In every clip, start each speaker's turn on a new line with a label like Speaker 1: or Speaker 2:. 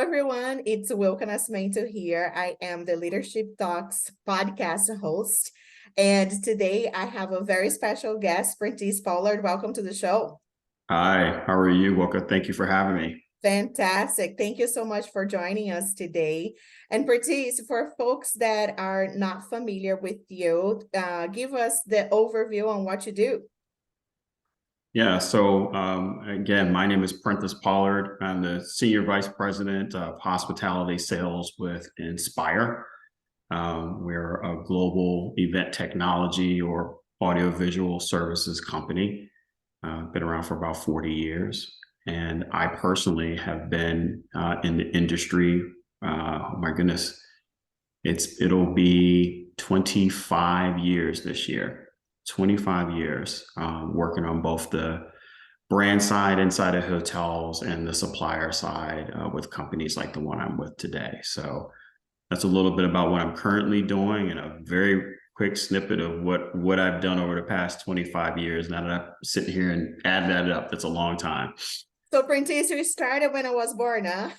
Speaker 1: everyone. It's Wilkins Mento here. I am the Leadership Talks podcast host. And today I have a very special guest, Prentice Pollard. Welcome to the show.
Speaker 2: Hi, how are you, Wilka? Thank you for having me.
Speaker 1: Fantastic. Thank you so much for joining us today. And Prentice, for folks that are not familiar with you, give us the overview on what you do.
Speaker 2: Yeah, so again, my name is Prentice Pollard. I'm the Senior Vice President of Hospitality Sales with Inspire. We're a global event technology or audiovisual services company. Been around for about 40 years. And I personally have been in the industry, oh my goodness, it'll be 25 years this year. 25 years working on both the brand side inside of hotels and the supplier side with companies like the one I'm with today. So that's a little bit about what I'm currently doing and a very quick snippet of what I've done over the past 25 years. Now that I'm sitting here and add that up, that's a long time.
Speaker 1: So Prentice, you started when I was born, huh?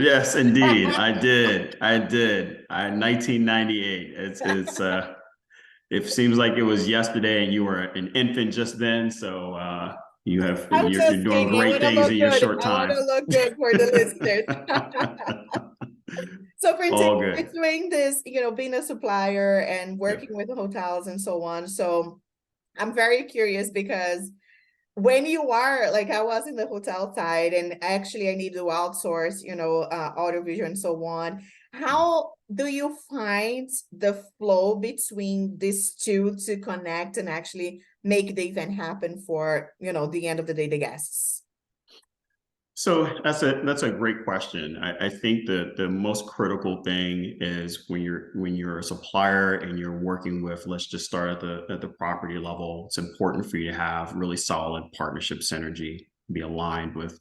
Speaker 2: Yes, indeed. I did. 1998. It seems like it was yesterday and you were an infant just then. So you're doing great things in your short time.
Speaker 1: I want to look good for the listeners. So Prentice, between this, being a supplier and working with hotels and so on. So I'm very curious because when you are like, I was in the hotel side and actually I need to outsource, audiovisual and so on. How do you find the flow between these two to connect and actually make the event happen for, the end of the day, the guests?
Speaker 2: So that's a great question. I think that the most critical thing is when you're a supplier and you're working with, let's just start at the property level. It's important for you to have really solid partnership synergy, be aligned with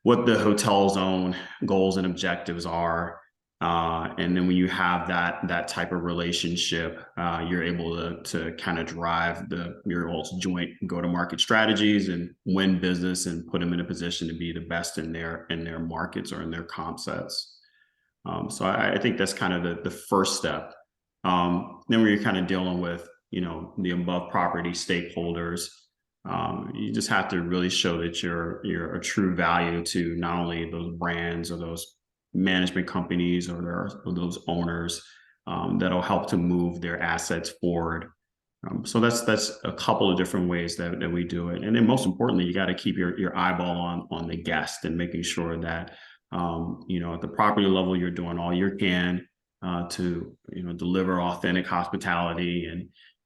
Speaker 2: what the hotel's own goals and objectives are. And then when you have that type of relationship, you're able to kind of drive your joint go-to-market strategies and win business and put them in a position to be the best in their markets or in their comp sets. So I think that's kind of the first step. Then when you're kind of dealing with the above property stakeholders, you just have to really show that you're a true value to not only those brands or those management companies or those owners that'll help to move their assets forward. So that's a couple of different ways that we do it. And then most importantly, you got to keep your eyeball on the guest and making sure that at the property level, you're doing all you can to deliver authentic hospitality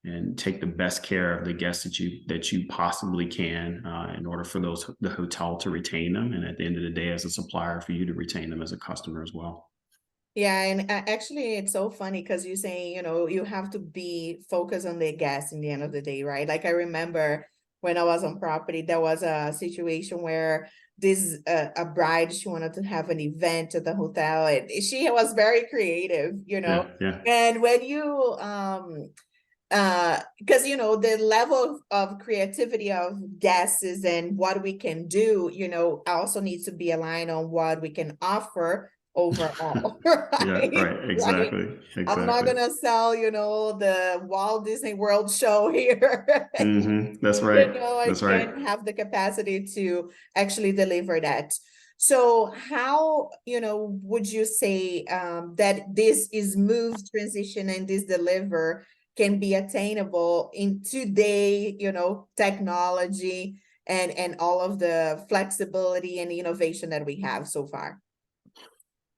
Speaker 2: and take the best care of the guests that you possibly can in order for the hotel to retain them. And at the end of the day, as a supplier, for you to retain them as a customer as well.
Speaker 1: Yeah, and actually it's so funny because you're saying, you have to be focused on the guests in the end of the day, right? Like I remember when I was on property, there was a situation where a bride, she wanted to have an event at the hotel and she was very creative,
Speaker 2: Yeah.
Speaker 1: And when you because the level of creativity of guests and what we can do also needs to be aligned on what we can offer overall. Right?
Speaker 2: Yeah, right. Exactly.
Speaker 1: I'm not gonna sell the Walt Disney World show here.
Speaker 2: That's right.
Speaker 1: I can't have the capacity to actually deliver that. So how would you say that this is smooth transition and this deliver can be attainable in today, technology and all of the flexibility and innovation that we have so far?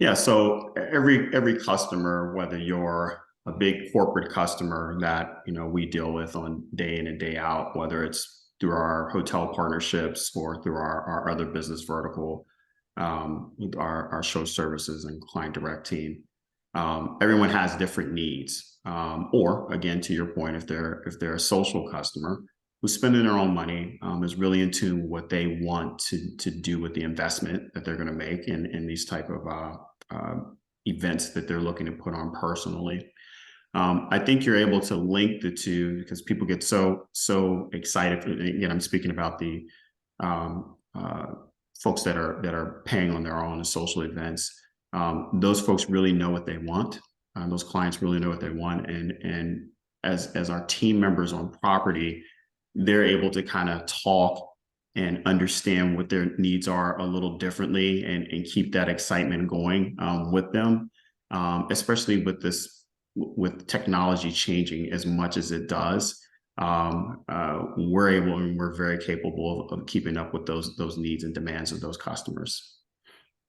Speaker 2: Yeah, so every customer, whether you're a big corporate customer that we deal with on day in and day out, whether it's through our hotel partnerships or through our other business vertical, our show services and client direct team, everyone has different needs. Or again, to your point, if they're a social customer who's spending their own money, is really in tune with what they want to do with the investment that they're going to make in these type of events that they're looking to put on personally. I think you're able to link the two because people get so excited. Again, I'm speaking about the folks that are paying on their own and social events. Those folks really know what they want. Those clients really know what they want, and as our team members on property, they're able to kind of talk and understand what their needs are a little differently, and keep that excitement going with them, especially with technology changing as much as it does. We're able and we're very capable of keeping up with those needs and demands of those customers.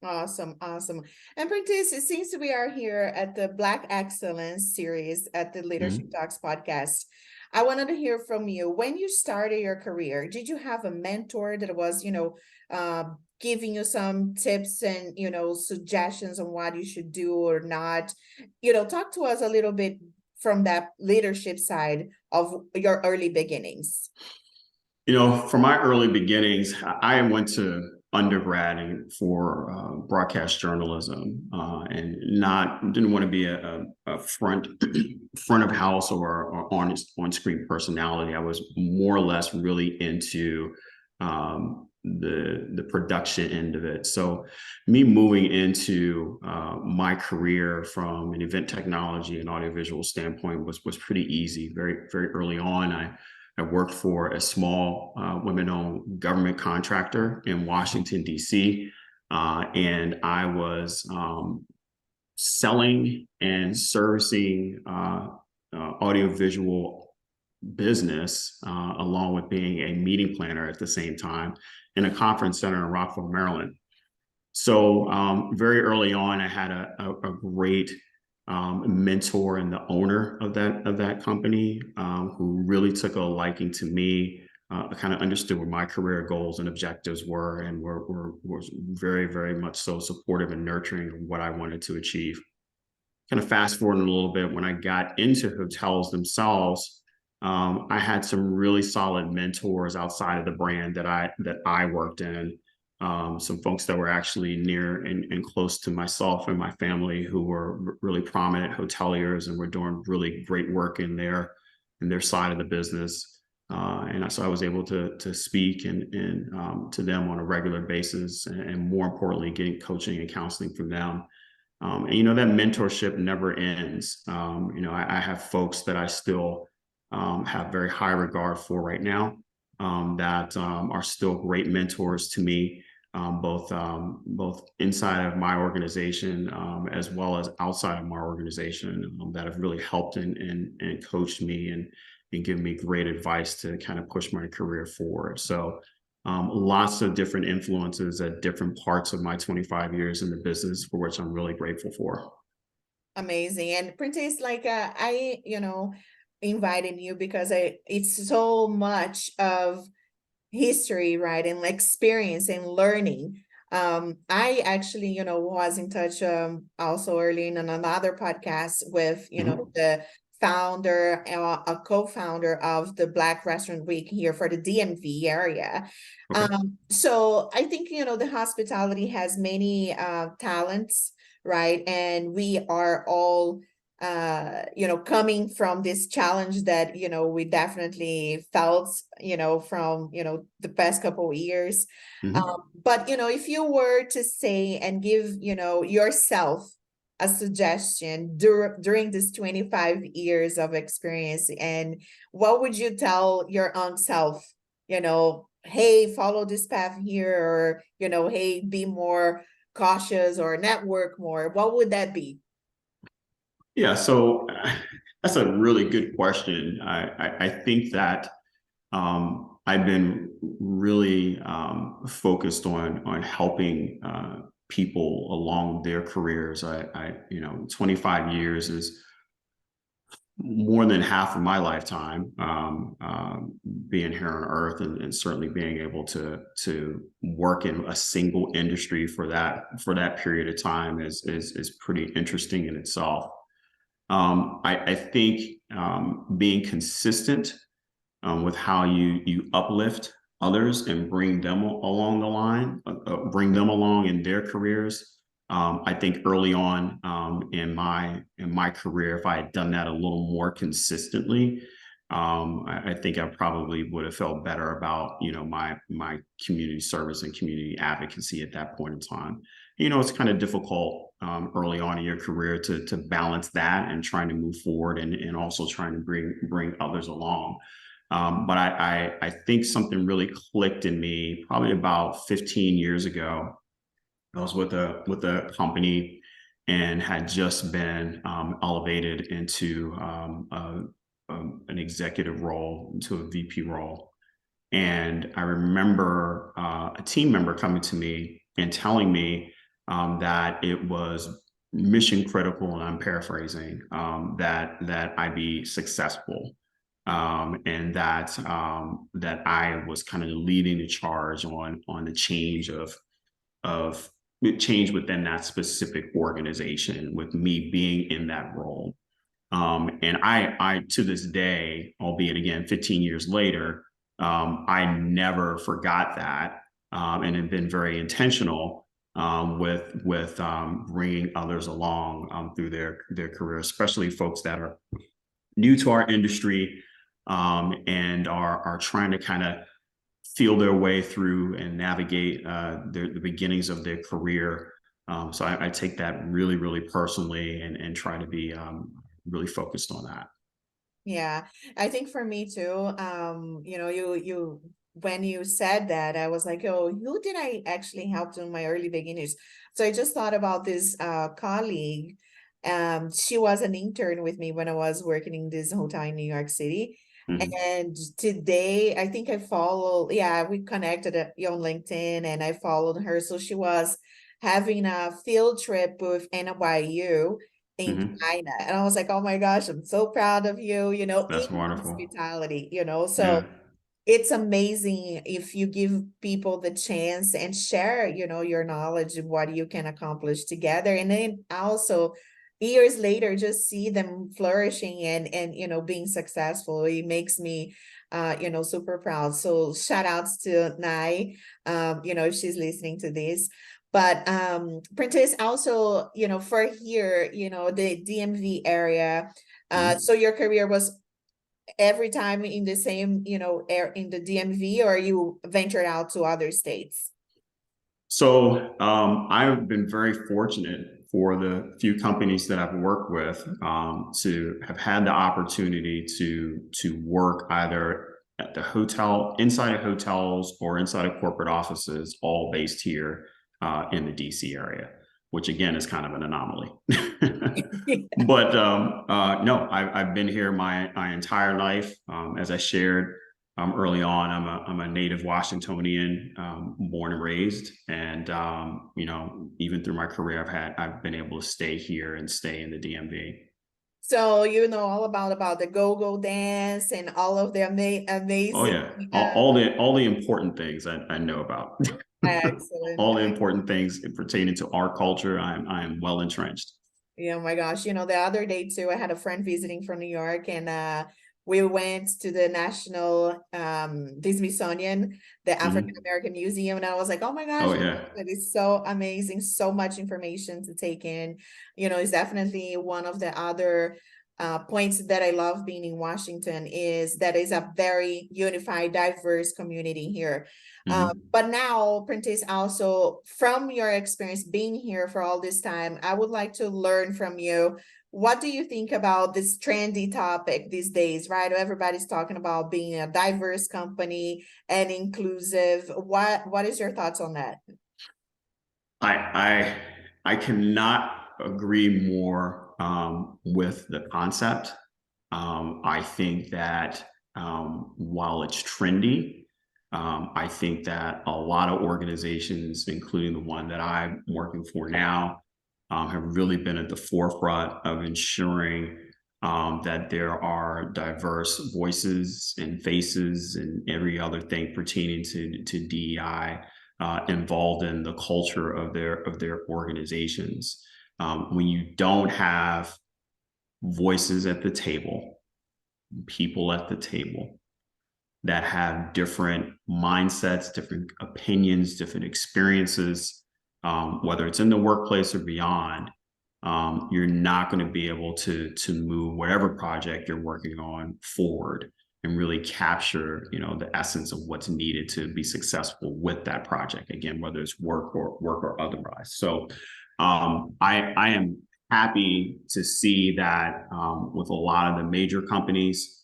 Speaker 1: Awesome, awesome. And Prentice, it seems we are here at the Black Excellence series at the Leadership Talks podcast. I wanted to hear from you. When you started your career, did you have a mentor that was, giving you some tips and, suggestions on what you should do or not? Talk to us a little bit from that leadership side of your early beginnings.
Speaker 2: From my early beginnings, I went to undergrad for broadcast journalism, and didn't want to be a front of house or on screen personality. I was more or less really into the production end of it. So me moving into my career from an event technology and audiovisual standpoint was pretty easy. Very, very early on, I worked for a small women-owned government contractor in Washington, D.C., and I was selling and servicing audiovisual business, along with being a meeting planner at the same time in a conference center in Rockville, Maryland. So very early on, I had a great mentor and the owner of that company, who really took a liking to me, kind of understood what my career goals and objectives were, and was very, very much so supportive and nurturing of what I wanted to achieve. Kind of fast forwarding a little bit, when I got into hotels themselves, I had some really solid mentors outside of the brand that I worked in. Some folks that were actually near and close to myself and my family, who were really prominent hoteliers and were doing really great work in their side of the business. And so I was able to speak and to them on a regular basis, and more importantly, getting coaching and counseling from them. And that mentorship never ends. I have folks that I still have very high regard for right now, that are still great mentors to me. Both inside of my organization, as well as outside of my organization, that have really helped and coached me and given me great advice to kind of push my career forward. So lots of different influences at different parts of my 25 years in the business, for which I'm really grateful for.
Speaker 1: Amazing. And Prentice, I invited you because it's so much of history, right, and experience and learning. I actually was in touch also early in another podcast with the founder, a co-founder of the Black Restaurant Week here for the DMV area. Okay. So I think the hospitality has many talents, right, and we are all coming from this challenge that, we definitely felt, from, the past couple of years. But, if you were to say and give, yourself a suggestion during this 25 years of experience, and what would you tell your own self, hey, follow this path here, or, hey, be more cautious or network more, what would that be?
Speaker 2: Yeah, so that's a really good question. I think that I've been really focused on helping people along their careers. 25 years is more than half of my lifetime, being here on Earth, and certainly being able to work in a single industry for that period of time is pretty interesting in itself. I think being consistent with how you uplift others and bring them along the line, bring them along in their careers. I think early on in my career, if I had done that a little more consistently, I think I probably would have felt better about, my community service and community advocacy at that point in time. It's kind of difficult early on in your career to balance that and trying to move forward and also trying to bring others along. But I think something really clicked in me probably about 15 years ago. I was with a company and had just been elevated into an executive role, into a VP role. And I remember a team member coming to me and telling me that it was mission critical, and I'm paraphrasing, that I be successful, and that I was kind of leading the charge on the of change within that specific organization, with me being in that role. And I to this day, albeit again 15 years later, I never forgot that, and have been very intentional with bringing others along through their career, especially folks that are new to our industry, and are trying to kind of feel their way through and navigate the beginnings of their career. So I take that really, really personally, and try to be really focused on that.
Speaker 1: Yeah, I think for me too, you when you said that, I was like, oh, who did I actually help in my early beginnings? So I just thought about this colleague. She was an intern with me when I was working in this hotel in New York City.
Speaker 2: Mhm.
Speaker 1: And today, I think I follow, yeah, we connected on LinkedIn and I followed her. So she was having a field trip with NYU in
Speaker 2: Mhm.
Speaker 1: China. And I was like, oh my gosh, I'm so proud of you, in
Speaker 2: That's wonderful.
Speaker 1: hospitality, so
Speaker 2: Yeah.
Speaker 1: it's amazing if you give people the chance and share, your knowledge of what you can accomplish together. And then also years later, just see them flourishing and being successful. It makes me super proud. So shout outs to Nai, if she's listening to this. But Prentice also, for here, the DMV area.
Speaker 2: Mhm.
Speaker 1: So your career was every time in the same, air in the DMV, or you ventured out to other states?
Speaker 2: So I've been very fortunate for the few companies that I've worked with, to have had the opportunity to work either at the hotel, inside of hotels, or inside of corporate offices, all based here in the DC area, which again is kind of an anomaly. But no, I've been here my entire life. As I shared early on, I'm a native Washingtonian, born and raised, and even through my career, I've been able to stay here and stay in the DMV.
Speaker 1: So you know all about the go-go dance and all of the
Speaker 2: Oh
Speaker 1: amazing
Speaker 2: yeah, all the important things I know about.
Speaker 1: excellent.
Speaker 2: All the important things pertaining to our culture, I am well entrenched.
Speaker 1: Yeah, oh my gosh. The other day too, I had a friend visiting from New York and we went to the National the Smithsonian, the African
Speaker 2: Mhm.
Speaker 1: American Museum, and I was like, oh my gosh,
Speaker 2: Oh yeah.
Speaker 1: that is so amazing, so much information to take in. It's definitely one of the other points that I love being in Washington is that is a very unified, diverse community here.
Speaker 2: Mhm.
Speaker 1: But now, Prentice, also from your experience being here for all this time, I would like to learn from you. What do you think about this trendy topic these days, right? Everybody's talking about being a diverse company and inclusive. What is your thoughts on that?
Speaker 2: I I cannot agree more with the concept. I think that while it's trendy, I think that a lot of organizations, including the one that I'm working for now, have really been at the forefront of ensuring that there are diverse voices and faces and every other thing pertaining to DEI involved in the culture of their organizations. When you don't have voices at the table, people at the table that have different mindsets, different opinions, different experiences, whether it's in the workplace or beyond, you're not going to be able to move whatever project you're working on forward. and really capture, the essence of what's needed to be successful with that project. Again, whether it's work or otherwise. So I am happy to see that with a lot of the major companies,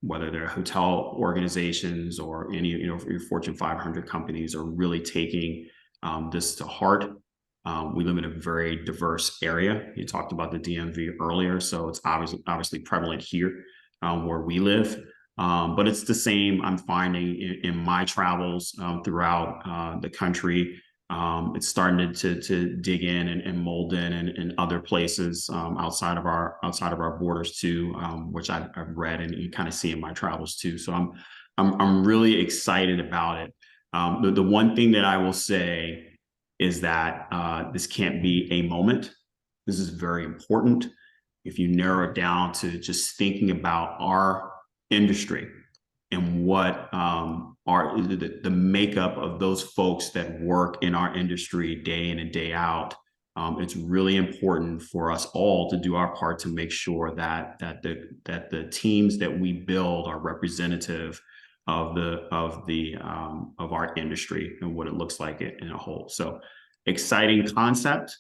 Speaker 2: whether they're hotel organizations or any, your Fortune 500 companies, are really taking this to heart. We live in a very diverse area. You talked about the DMV earlier, so it's obviously prevalent here where we live. But it's the same I'm finding in my travels throughout the country. It's starting to dig in and mold in other places outside of our borders too, which I've read and you kind of see in my travels too. So I'm really excited about it. The one thing that I will say is that this can't be a moment. This is very important. If you narrow it down to just thinking about our industry and what are the makeup of those folks that work in our industry day in and day out, it's really important for us all to do our part to make sure that the teams that we build are representative of our industry and what it looks like in a whole. So exciting concept,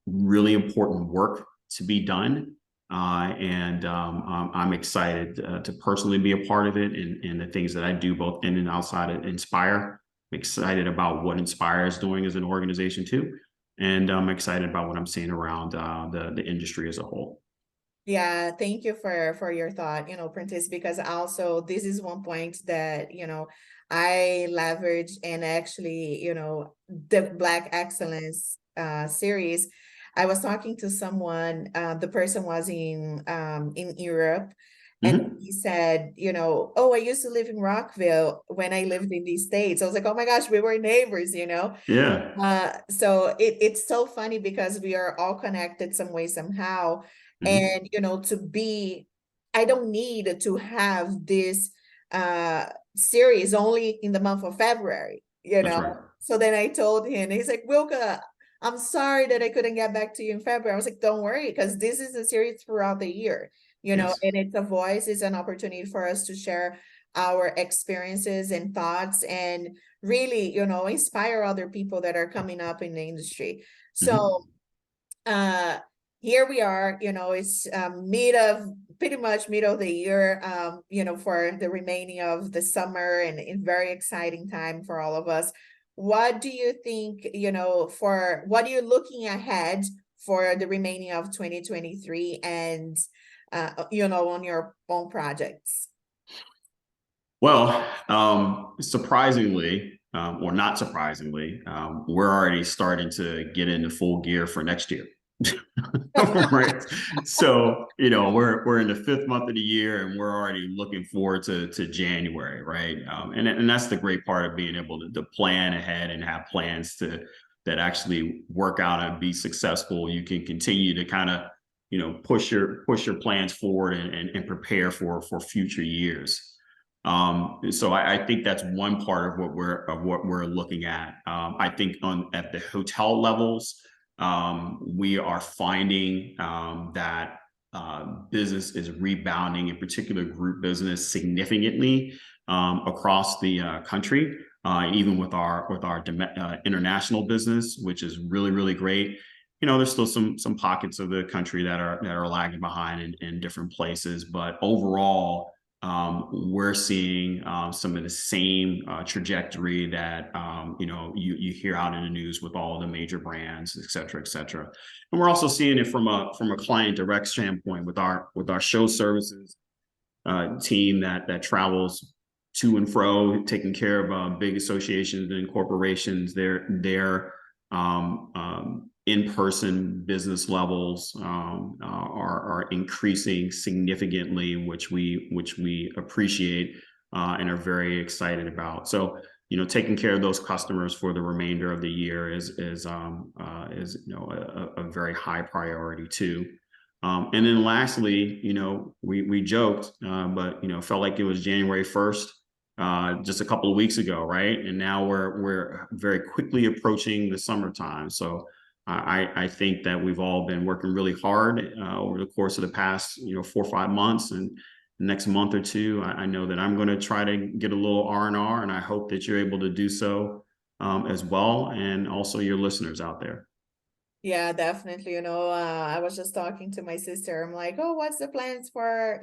Speaker 2: really important work to be done. And I'm excited to personally be a part of it and the things that I do both in and outside of Inspire. I'm excited about what Inspire is doing as an organization too. And I'm excited about what I'm seeing around the industry as a whole.
Speaker 1: Yeah, thank you for your thought, Prentice, because also this is one point that, I leverage, and actually, the Black Excellence series. I was talking to someone, the person was in Europe, and he said, oh, I used to live in Rockville when I lived in these States. I was like, oh my gosh, we were neighbors,
Speaker 2: Yeah.
Speaker 1: So it's so funny because we are all connected some way, somehow. And, I don't need to have this series only in the month of February,
Speaker 2: That's right.
Speaker 1: So then I told him, he's like, Wilka, I'm sorry that I couldn't get back to you in February. I was like, don't worry, because this is a series throughout the year,
Speaker 2: Yes.
Speaker 1: and it's a voice, it's an opportunity for us to share our experiences and thoughts and really, inspire other people that are coming up in the industry. So here we are, it's pretty much middle of the year, for the remaining of the summer, and a very exciting time for all of us. What do you think, for what are you looking ahead for the remaining of 2023 and, on your own projects?
Speaker 2: Well, surprisingly, or not surprisingly, we're already starting to get into full gear for next year. Right. So, we're in the 5th month of the year and we're already looking forward to January. Right. And that's the great part of being able to plan ahead and have plans that actually work out and be successful. You can continue to kind of, push your plans forward and prepare for future years. So I think that's one part of what we're looking at. I think at the hotel levels, we are finding that business is rebounding, in particular group business, significantly across the country, even with our international business, which is really, really great. There's still some pockets of the country that are lagging behind in different places, but overall, we're seeing some of the same trajectory that you hear out in the news with all the major brands, et cetera, et cetera. And we're also seeing it from a client direct standpoint with our show services team that travels to and fro, taking care of big associations and corporations. Their in-person business levels are increasing significantly, which we appreciate and are very excited about. So, taking care of those customers for the remainder of the year is a very high priority too. And then lastly, we joked, but felt like it was January 1st. Just a couple of weeks ago, right? And now we're very quickly approaching the summertime. So I think that we've all been working really hard over the course of the past 4 or 5 months, and next month or two. I know that I'm going to try to get a little R&R, and I hope that you're able to do so as well, and also your listeners out there.
Speaker 1: Yeah, definitely. I was just talking to my sister. I'm like, oh, what's the plans for,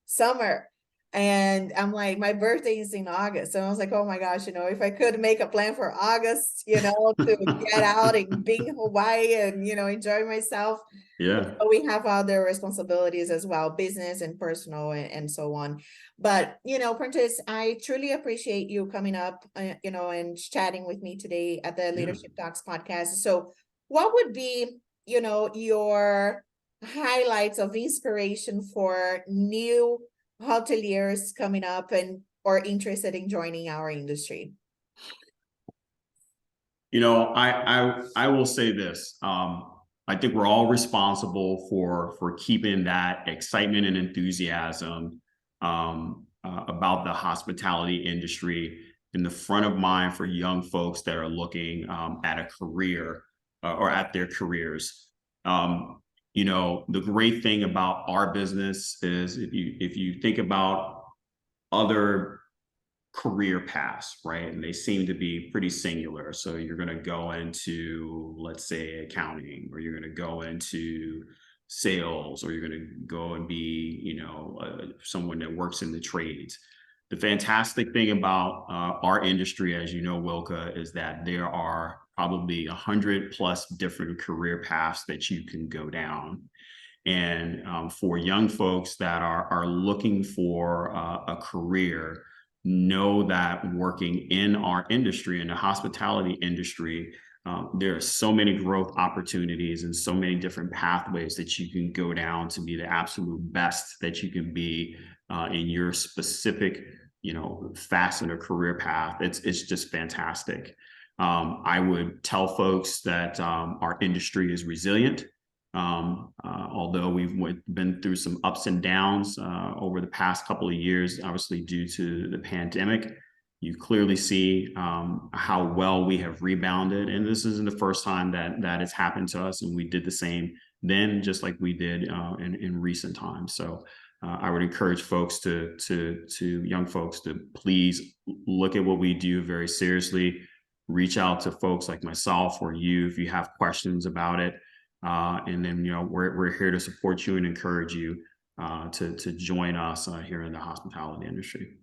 Speaker 1: summer? And I'm like, my birthday is in August. And I was like, oh my gosh, if I could make a plan for August, to get out and be in Hawaii and, enjoy myself.
Speaker 2: Yeah.
Speaker 1: But we have other responsibilities as well, business and personal and so on. But, Prentice, I truly appreciate you coming up, and chatting with me today at the Leadership Talks podcast. So what would be, your highlights of inspiration for new hoteliers coming up and or interested in joining our industry?
Speaker 2: I will say this. I think we're all responsible for keeping that excitement and enthusiasm about the hospitality industry in the front of mind for young folks that are looking at a career or at their careers. The great thing about our business is if you think about other career paths, right? And they seem to be pretty singular. So you're going to go into, let's say, accounting, or you're going to go into sales, or you're going to go and be, someone that works in the trades. The fantastic thing about our industry, as you know, Wilka, is that there are probably 100+ different career paths that you can go down. And for young folks that are looking for a career, know that working in our industry, in the hospitality industry, there are so many growth opportunities and so many different pathways that you can go down to be the absolute best that you can be in your specific, facet or career path. It's just fantastic. I would tell folks that our industry is resilient. Although we've been through some ups and downs over the past couple of years, obviously due to the pandemic, you clearly see how well we have rebounded. And this isn't the first time that it's happened to us. And we did the same then, just like we did in recent times. So I would encourage folks to young folks to please look at what we do very seriously. Reach out to folks like myself or you if you have questions about it. And then, we're here to support you and encourage you to join us here in the hospitality industry.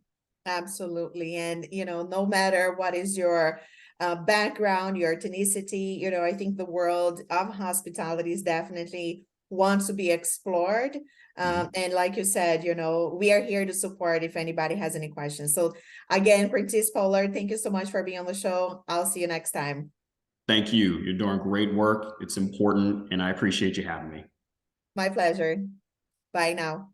Speaker 1: Absolutely. And, no matter what is your background, your ethnicity, I think the world of hospitality is definitely wants to be explored. And like you said, we are here to support if anybody has any questions. So again, Prentice Pollard, thank you so much for being on the show. I'll see you next time.
Speaker 2: Thank you. You're doing great work. It's important, and I appreciate you having me.
Speaker 1: My pleasure. Bye now.